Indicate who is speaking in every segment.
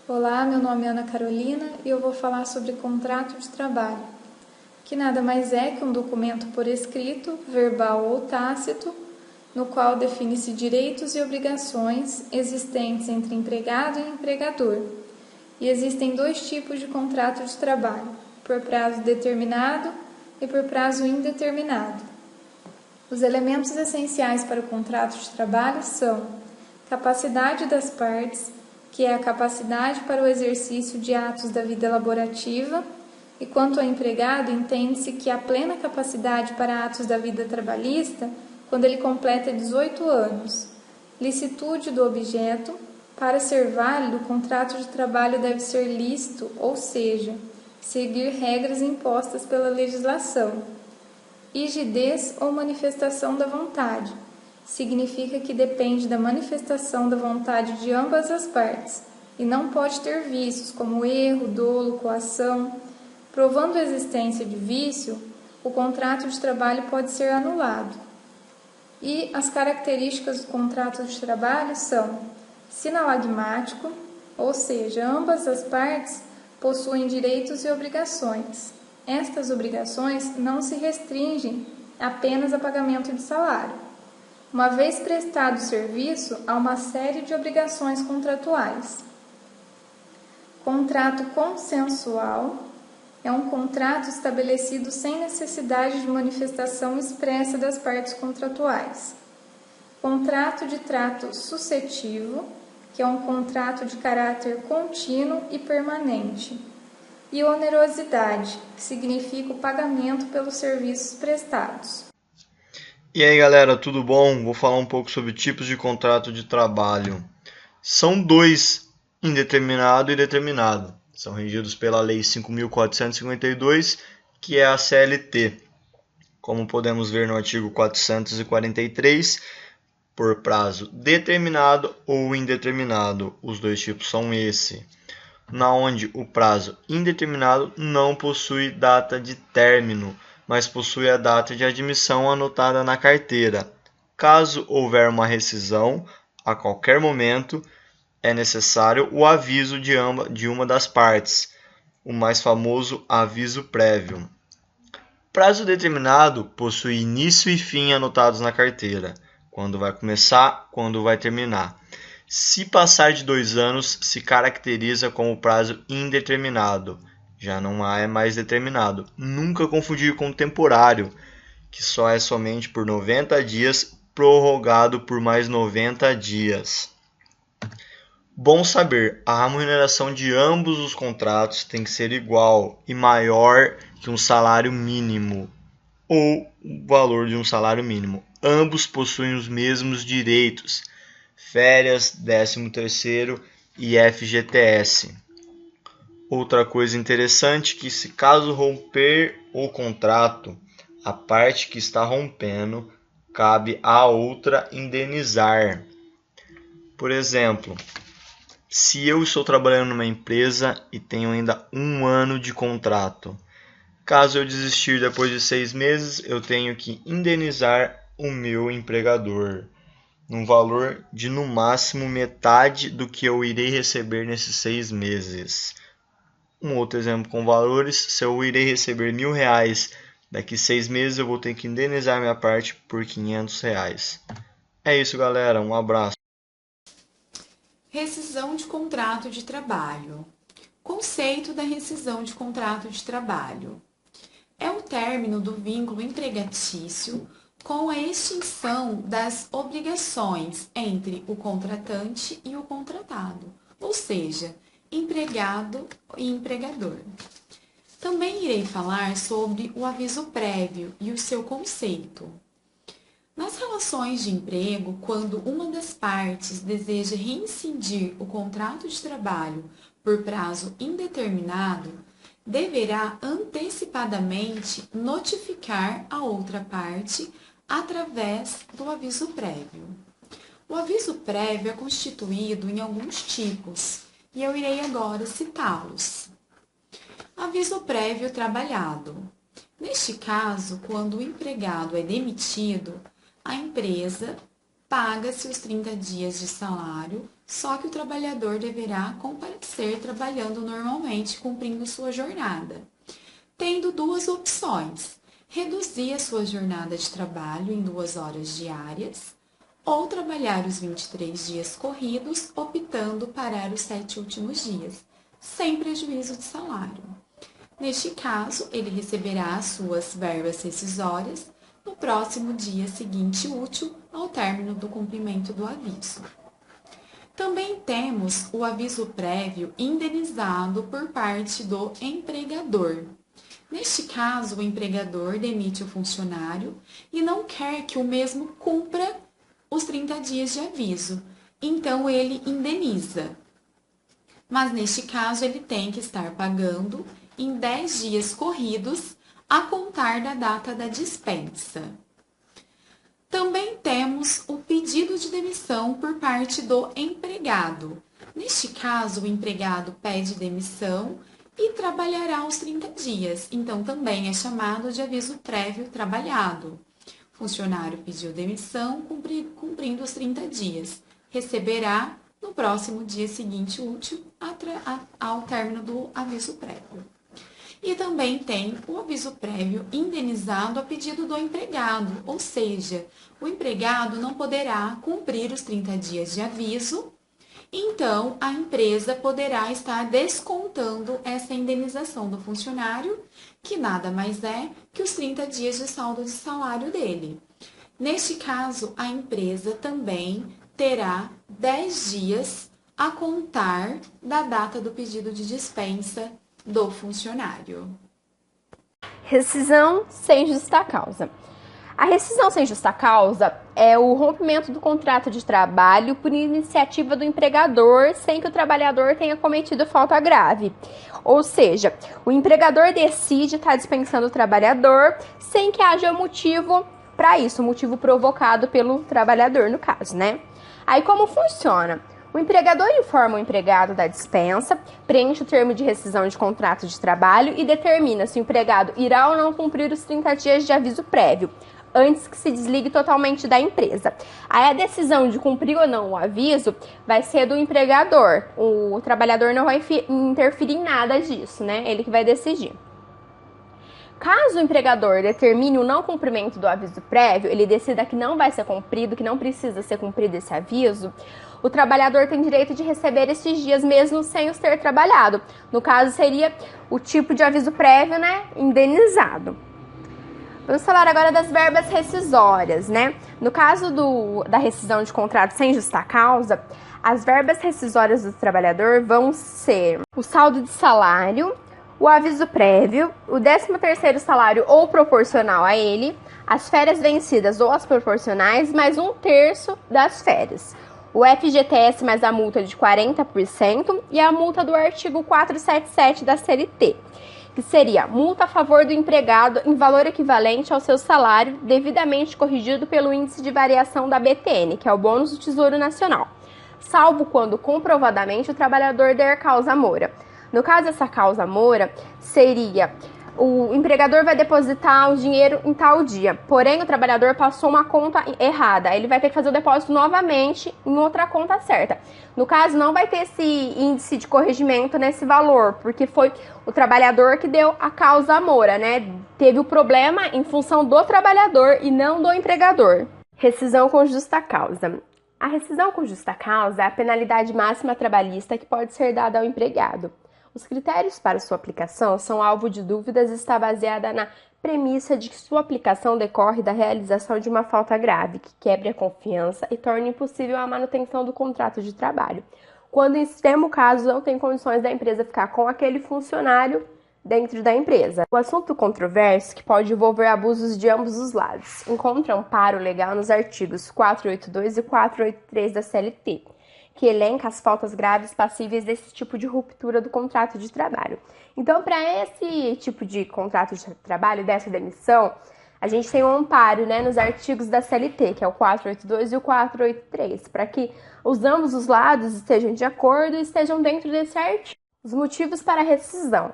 Speaker 1: Olá, meu nome é Ana Carolina e eu vou falar sobre contrato de trabalho, que nada mais é que um documento por escrito, verbal ou tácito, no qual define-se direitos e obrigações existentes entre empregado e empregador. E existem dois tipos de contrato de trabalho, por prazo determinado e por prazo indeterminado. Os elementos essenciais para o contrato de trabalho são capacidade das partes, que é a capacidade para o exercício de atos da vida laborativa, e quanto ao empregado, entende-se que há plena capacidade para atos da vida trabalhista quando ele completa 18 anos. Licitude do objeto. Para ser válido, o contrato de trabalho deve ser lícito, ou seja, seguir regras impostas pela legislação. Rigidez ou manifestação da vontade. Significa que depende da manifestação da vontade de ambas as partes e não pode ter vícios como erro, dolo, coação. Provando a existência de vício, o contrato de trabalho pode ser anulado. E as características do contrato de trabalho são sinalagmático, ou seja, ambas as partes possuem direitos e obrigações. Estas obrigações não se restringem apenas a pagamento de salário. Uma vez prestado o serviço, há uma série de obrigações contratuais. Contrato consensual é um contrato estabelecido sem necessidade de manifestação expressa das partes contratuais. Contrato de trato sucessivo, que é um contrato de caráter contínuo e permanente. E onerosidade, que significa o pagamento pelos serviços prestados.
Speaker 2: E aí galera, tudo bom? Vou falar um pouco sobre tipos de contrato de trabalho. São dois, indeterminado e determinado. São regidos pela Lei 5.452, que é a CLT. Como podemos ver no artigo 443, por prazo determinado ou indeterminado. Os dois tipos são esse. Na onde o prazo indeterminado não possui data de término, mas possui a data de admissão anotada na carteira. Caso houver uma rescisão, a qualquer momento, é necessário o aviso de uma das partes, o mais famoso aviso prévio. Prazo determinado possui início e fim anotados na carteira, quando vai começar, quando vai terminar. Se passar de 2 anos, se caracteriza como prazo indeterminado. Já não é mais determinado. Nunca confundir com temporário, que só é somente por 90 dias, prorrogado por mais 90 dias. Bom saber, a remuneração de ambos os contratos tem que ser igual e maior que um salário mínimo, ou o valor de um salário mínimo. Ambos possuem os mesmos direitos, férias, 13º e FGTS. Outra coisa interessante é que, se caso romper o contrato, a parte que está rompendo, cabe à outra indenizar. Por exemplo, se eu estou trabalhando numa empresa e tenho ainda 1 ano de contrato, caso eu desistir depois de 6 meses, eu tenho que indenizar o meu empregador num valor de no máximo metade do que eu irei receber nesses 6 meses. Um outro exemplo com valores: se eu irei receber R$1.000 daqui 6 meses, eu vou ter que indenizar minha parte por R$500. É isso, galera. Um abraço.
Speaker 3: Rescisão de contrato de trabalho. Conceito da rescisão de contrato de trabalho. É o término do vínculo empregatício com a extinção das obrigações entre o contratante e o contratado, ou seja, empregado e empregador. Também irei falar sobre o aviso prévio e o seu conceito. Nas relações de emprego, quando uma das partes deseja rescindir o contrato de trabalho por prazo indeterminado, deverá antecipadamente notificar a outra parte através do aviso prévio. O aviso prévio é constituído em alguns tipos, e eu irei agora citá-los. Aviso prévio trabalhado. Neste caso, quando o empregado é demitido, a empresa paga-se os 30 dias de salário, só que o trabalhador deverá comparecer permanecer trabalhando normalmente, cumprindo sua jornada, tendo duas opções: reduzir a sua jornada de trabalho em 2 horas diárias ou trabalhar os 23 dias corridos, optando parar os 7 últimos dias, sem prejuízo de salário. Neste caso, ele receberá as suas verbas rescisórias no próximo dia seguinte útil ao término do cumprimento do aviso. Também temos o aviso prévio indenizado por parte do empregador. Neste caso, o empregador demite o funcionário e não quer que o mesmo cumpra os 30 dias de aviso, então ele indeniza. Mas neste caso, ele tem que estar pagando em 10 dias corridos a contar da data da dispensa. Também temos o pedido de demissão por parte do empregado. Neste caso, o empregado pede demissão e trabalhará os 30 dias, então também é chamado de aviso prévio trabalhado. O funcionário pediu demissão, cumprindo os 30 dias, receberá no próximo dia seguinte útil ao término do aviso prévio. E também tem o aviso prévio indenizado a pedido do empregado, ou seja, o empregado não poderá cumprir os 30 dias de aviso, então a empresa poderá estar descontando essa indenização do funcionário, que nada mais é que os 30 dias de saldo de salário dele. Neste caso, a empresa também terá 10 dias a contar da data do pedido de dispensa do funcionário.
Speaker 4: Rescisão sem justa causa. A rescisão sem justa causa é o rompimento do contrato de trabalho por iniciativa do empregador sem que o trabalhador tenha cometido falta grave. Ou seja, o empregador decide estar dispensando o trabalhador sem que haja motivo para isso, motivo provocado pelo trabalhador, no caso, né? Aí como funciona? O empregador informa o empregado da dispensa, preenche o termo de rescisão de contrato de trabalho e determina se o empregado irá ou não cumprir os 30 dias de aviso prévio, antes que se desligue totalmente da empresa. Aí a decisão de cumprir ou não o aviso vai ser do empregador. O trabalhador não vai interferir em nada disso, né? Ele que vai decidir. Caso o empregador determine o não cumprimento do aviso prévio, ele decida que não vai ser cumprido, que não precisa ser cumprido esse aviso, o trabalhador tem direito de receber esses dias mesmo sem os ter trabalhado. No caso, seria o tipo de aviso prévio, né, indenizado. Vamos falar agora das verbas rescisórias, né? No caso da rescisão de contrato sem justa causa, as verbas rescisórias do trabalhador vão ser o saldo de salário, o aviso prévio, o 13º salário ou proporcional a ele, as férias vencidas ou as proporcionais, mais 1/3 das férias, o FGTS mais a multa de 40% e a multa do artigo 477 da CLT, que seria multa a favor do empregado em valor equivalente ao seu salário, devidamente corrigido pelo índice de variação da BTN, que é o bônus do Tesouro Nacional, salvo quando comprovadamente o trabalhador der causa-mora. No caso dessa causa-mora, seria o empregador vai depositar o dinheiro em tal dia, porém o trabalhador passou uma conta errada, ele vai ter que fazer o depósito novamente em outra conta certa. No caso, não vai ter esse índice de corrigimento nesse valor, porque foi o trabalhador que deu a causa-mora, né? Teve o problema em função do trabalhador e não do empregador. Rescisão com justa causa. A rescisão com justa causa é a penalidade máxima trabalhista que pode ser dada ao empregado. Os critérios para sua aplicação são alvo de dúvidas e está baseada na premissa de que sua aplicação decorre da realização de uma falta grave, que quebre a confiança e torne impossível a manutenção do contrato de trabalho, quando em extremo caso não tem condições da empresa ficar com aquele funcionário dentro da empresa. O assunto controverso, que pode envolver abusos de ambos os lados, encontra amparo legal nos artigos 482 e 483 da CLT, que elenca as faltas graves passíveis desse tipo de ruptura do contrato de trabalho. Então, para esse tipo de contrato de trabalho, dessa demissão, a gente tem um amparo, né, nos artigos da CLT, que é o 482 e o 483, para que ambos os lados estejam de acordo e estejam dentro desse artigo. Os motivos para a rescisão: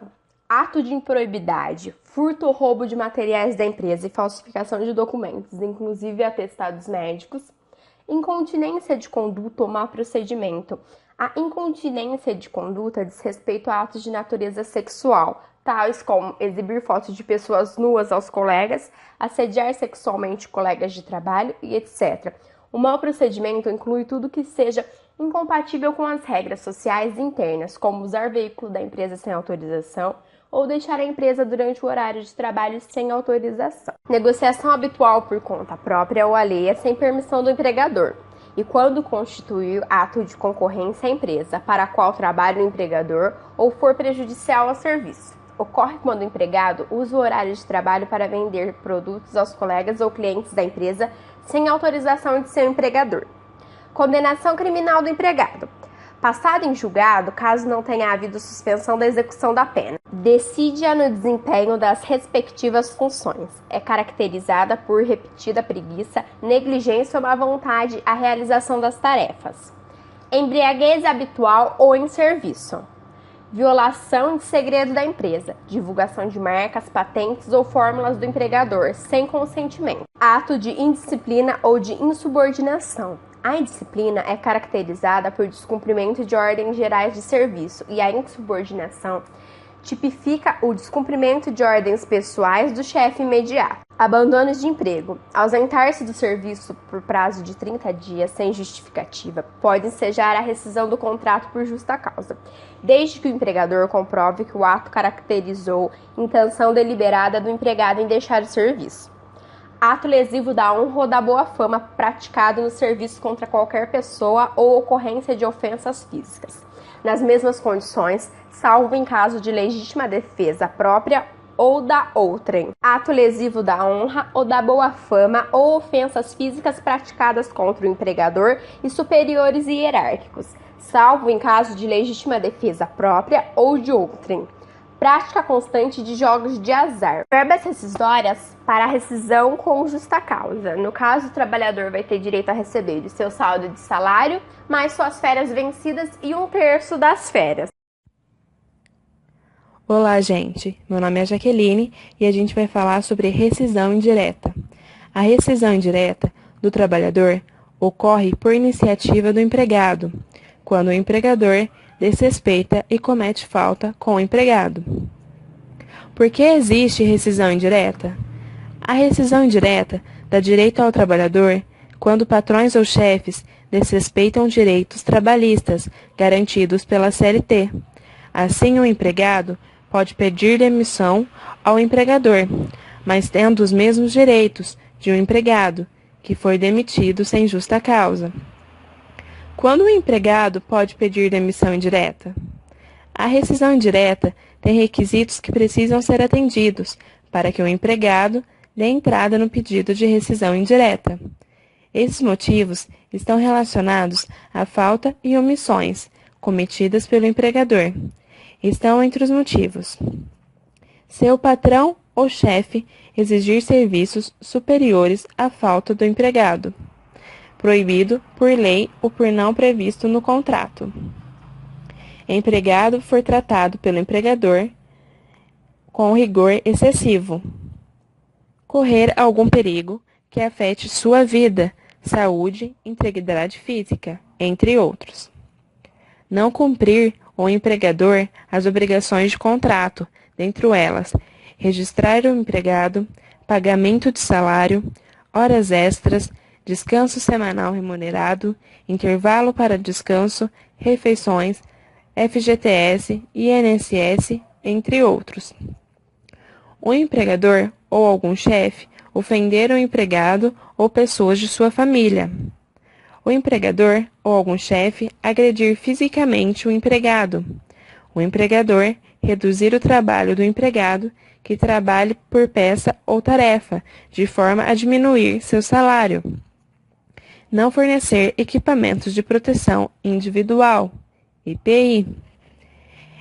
Speaker 4: ato de improbidade, furto ou roubo de materiais da empresa e falsificação de documentos, inclusive atestados médicos, incontinência de conduta ou mau procedimento, A incontinência de conduta diz respeito a atos de natureza sexual, tais como exibir fotos de pessoas nuas aos colegas, assediar sexualmente colegas de trabalho e etc. O mau procedimento inclui tudo que seja incompatível com as regras sociais internas, como usar veículo da empresa sem autorização ou deixar a empresa durante o horário de trabalho sem autorização. Negociação habitual por conta própria ou alheia sem permissão do empregador. E quando constituir ato de concorrência à empresa para a qual trabalha o empregador ou for prejudicial ao serviço. Ocorre quando o empregado usa o horário de trabalho para vender produtos aos colegas ou clientes da empresa sem autorização de seu empregador. Condenação criminal do empregado. Passado em julgado, caso não tenha havido suspensão da execução da pena. Decide-a no desempenho das respectivas funções. É caracterizada por repetida preguiça, negligência ou má vontade à realização das tarefas. Embriaguez habitual ou em serviço. Violação de segredo da empresa. Divulgação de marcas, patentes ou fórmulas do empregador, sem consentimento. Ato de indisciplina ou de insubordinação. A indisciplina é caracterizada por descumprimento de ordens gerais de serviço e a insubordinação tipifica o descumprimento de ordens pessoais do chefe imediato. Abandono de emprego. Ausentar-se do serviço por prazo de 30 dias sem justificativa pode ensejar a rescisão do contrato por justa causa, desde que o empregador comprove que o ato caracterizou intenção deliberada do empregado em deixar o serviço. Ato lesivo da honra ou da boa fama praticado no serviço contra qualquer pessoa ou ocorrência de ofensas físicas, nas mesmas condições, salvo em caso de legítima defesa própria ou da outrem. Ato lesivo da honra ou da boa fama ou ofensas físicas praticadas contra o empregador e superiores hierárquicos, salvo em caso de legítima defesa própria ou de outrem. Prática constante de jogos de azar. Verbas rescisórias para a rescisão com justa causa. No caso, o trabalhador vai ter direito a receber o seu saldo de salário, mais suas férias vencidas e 1/3 das férias.
Speaker 5: Olá, gente. Meu nome é Jaqueline e a gente vai falar sobre rescisão indireta. A rescisão indireta do trabalhador ocorre por iniciativa do empregado, quando o empregador desrespeita e comete falta com o empregado. Por que existe rescisão indireta? A rescisão indireta dá direito ao trabalhador quando patrões ou chefes desrespeitam direitos trabalhistas garantidos pela CLT. Assim, o empregado pode pedir demissão ao empregador, mas tendo os mesmos direitos de um empregado que foi demitido sem justa causa. Quando o empregado pode pedir demissão indireta? A rescisão indireta tem requisitos que precisam ser atendidos para que o empregado dê entrada no pedido de rescisão indireta. Esses motivos estão relacionados à falta e omissões cometidas pelo empregador. Estão entre os motivos: seu patrão ou chefe exigir serviços superiores à falta do empregado, proibido por lei ou por não previsto no contrato. Empregado for tratado pelo empregador com rigor excessivo. Correr algum perigo que afete sua vida, saúde, integridade física, entre outros. Não cumprir o empregador as obrigações de contrato, dentre elas, registrar o empregado, pagamento de salário, horas extras, descanso semanal remunerado, intervalo para descanso, refeições, FGTS, INSS, entre outros. O empregador ou algum chefe ofender o empregado ou pessoas de sua família. O empregador ou algum chefe agredir fisicamente o empregado. O empregador reduzir o trabalho do empregado que trabalhe por peça ou tarefa, de forma a diminuir seu salário. Não fornecer equipamentos de proteção individual, EPI.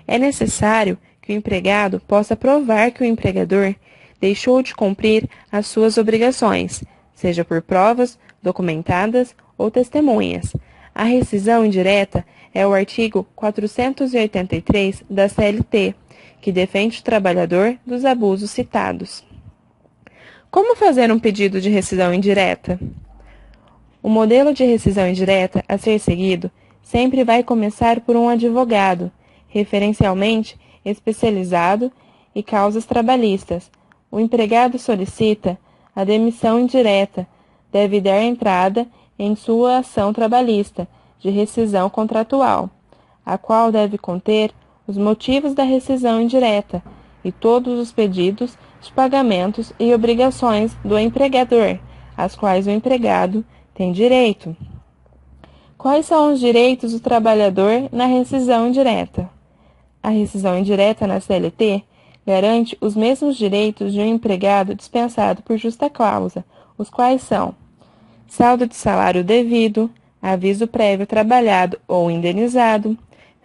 Speaker 5: É necessário que o empregado possa provar que o empregador deixou de cumprir as suas obrigações, seja por provas documentadas ou testemunhas. A rescisão indireta é o artigo 483 da CLT, que defende o trabalhador dos abusos citados. Como fazer um pedido de rescisão indireta? O modelo de rescisão indireta a ser seguido sempre vai começar por um advogado, referencialmente especializado em causas trabalhistas. O empregado solicita a demissão indireta, deve dar entrada em sua ação trabalhista de rescisão contratual, a qual deve conter os motivos da rescisão indireta e todos os pedidos de pagamentos e obrigações do empregador, às quais o empregado tem direito. Quais são os direitos do trabalhador na rescisão indireta? A rescisão indireta na CLT garante os mesmos direitos de um empregado dispensado por justa causa, os quais são saldo de salário devido, aviso prévio trabalhado ou indenizado,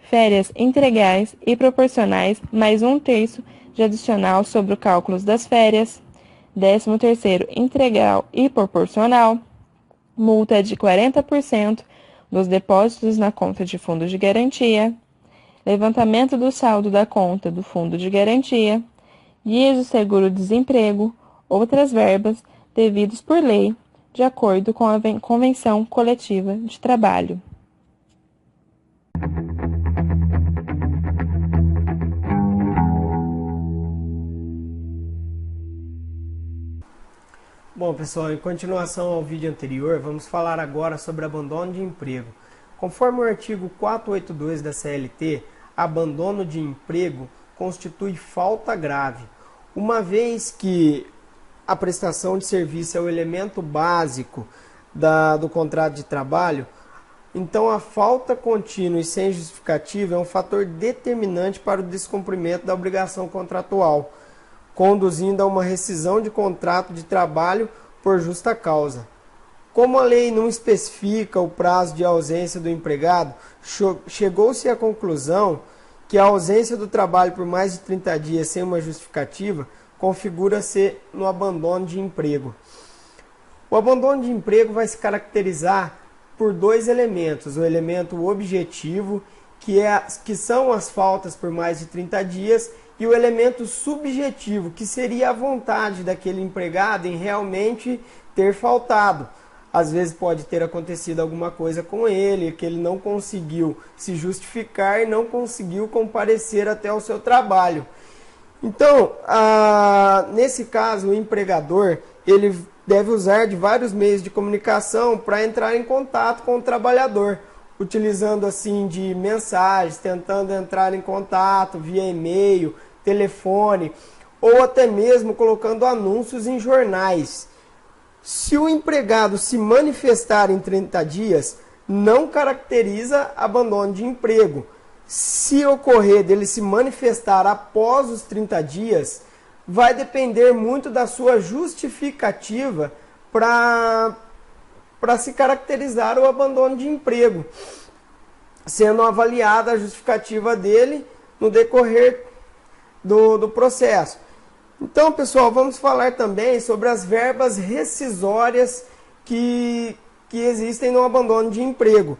Speaker 5: férias integrais e proporcionais mais 1/3 de adicional sobre o cálculo das férias, 13º integral e proporcional, multa de 40% dos depósitos na conta de fundo de garantia, levantamento do saldo da conta do fundo de garantia, guias do seguro-desemprego, outras verbas devidos por lei, de acordo com a Convenção Coletiva de Trabalho.
Speaker 6: Bom, pessoal, em continuação ao vídeo anterior, vamos falar agora sobre abandono de emprego. Conforme o artigo 482 da CLT, abandono de emprego constitui falta grave, uma vez que a prestação de serviço é o elemento básico do contrato de trabalho. Então, a falta contínua e sem justificativa é um fator determinante para o descumprimento da obrigação contratual, conduzindo a uma rescisão de contrato de trabalho por justa causa. Como a lei não especifica o prazo de ausência do empregado, chegou-se à conclusão que a ausência do trabalho por mais de 30 dias sem uma justificativa configura-se no abandono de emprego. O abandono de emprego vai se caracterizar por dois elementos: o elemento objetivo, que são as faltas por mais de 30 dias, e o elemento subjetivo, que seria a vontade daquele empregado em realmente ter faltado. Às vezes pode ter acontecido alguma coisa com ele, que ele não conseguiu se justificar e não conseguiu comparecer até o seu trabalho. Então, nesse caso, o empregador ele deve usar de vários meios de comunicação para entrar em contato com o trabalhador, utilizando assim de mensagens, tentando entrar em contato via e-mail, telefone, ou até mesmo colocando anúncios em jornais. Se o empregado se manifestar em 30 dias, não caracteriza abandono de emprego. Se ocorrer dele se manifestar após os 30 dias, vai depender muito da sua justificativa para se caracterizar o abandono de emprego, sendo avaliada a justificativa dele no decorrer do processo. Então, pessoal, vamos falar também sobre as verbas rescisórias que existem no abandono de emprego.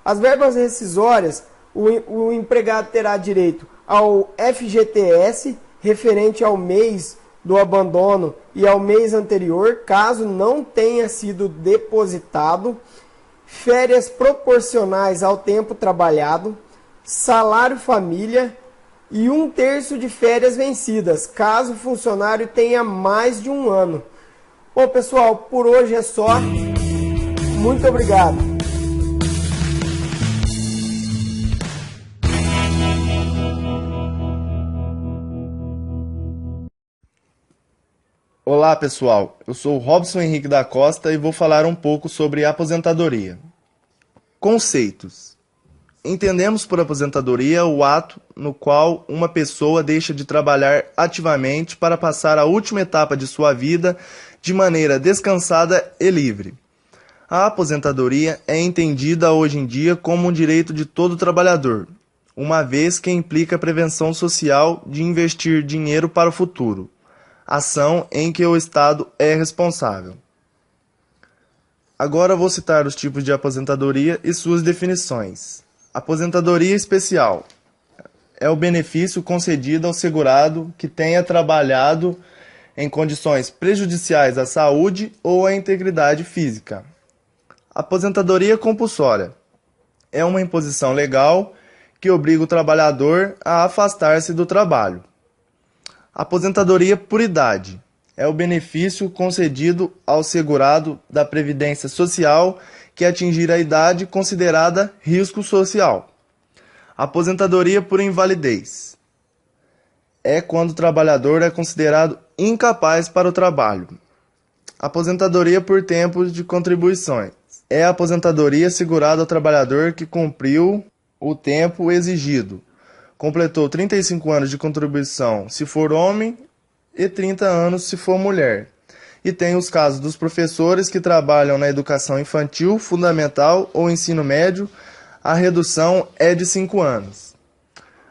Speaker 6: As verbas rescisórias, o empregado terá direito ao FGTS, referente ao mês do abandono e ao mês anterior, caso não tenha sido depositado, férias proporcionais ao tempo trabalhado, salário família e 1/3 de férias vencidas, caso o funcionário tenha mais de um ano. Bom, pessoal, por hoje é só. Muito obrigado.
Speaker 2: Olá pessoal, eu sou o Robson Henrique da Costa e vou falar um pouco sobre aposentadoria. Conceitos. Entendemos por aposentadoria o ato no qual uma pessoa deixa de trabalhar ativamente para passar a última etapa de sua vida de maneira descansada e livre. A aposentadoria é entendida hoje em dia como um direito de todo trabalhador, uma vez que implica a prevenção social de investir dinheiro para o futuro, ação em que o Estado é responsável. Agora vou citar os tipos de aposentadoria e suas definições. Aposentadoria especial é o benefício concedido ao segurado que tenha trabalhado em condições prejudiciais à saúde ou à integridade física. Aposentadoria compulsória
Speaker 7: é uma imposição legal que obriga o trabalhador a afastar-se do trabalho. Aposentadoria por idade é o benefício concedido ao segurado da Previdência Social que atingir a idade considerada risco social. Aposentadoria por invalidez é quando o trabalhador é considerado incapaz para o trabalho. Aposentadoria por tempo de contribuições é a aposentadoria assegurada ao trabalhador que cumpriu o tempo exigido, completou 35 anos de contribuição se for homem e 30 anos se for mulher. E tem os casos dos professores que trabalham na educação infantil, fundamental ou ensino médio, a redução é de 5 anos.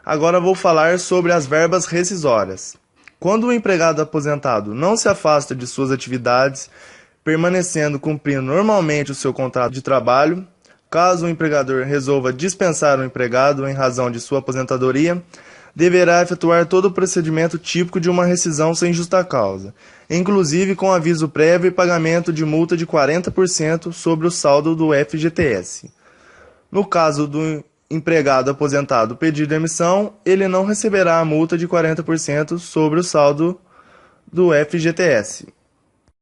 Speaker 7: Agora vou falar sobre as verbas rescisórias. Quando o empregado aposentado não se afasta de suas atividades, permanecendo cumprindo normalmente o seu contrato de trabalho, caso o empregador resolva dispensar o empregado em razão de sua aposentadoria, deverá efetuar todo o procedimento típico de uma rescisão sem justa causa, inclusive com aviso prévio e pagamento de multa de 40% sobre o saldo do FGTS. No caso do empregado aposentado pedir demissão, ele não receberá a multa de 40% sobre o saldo do FGTS.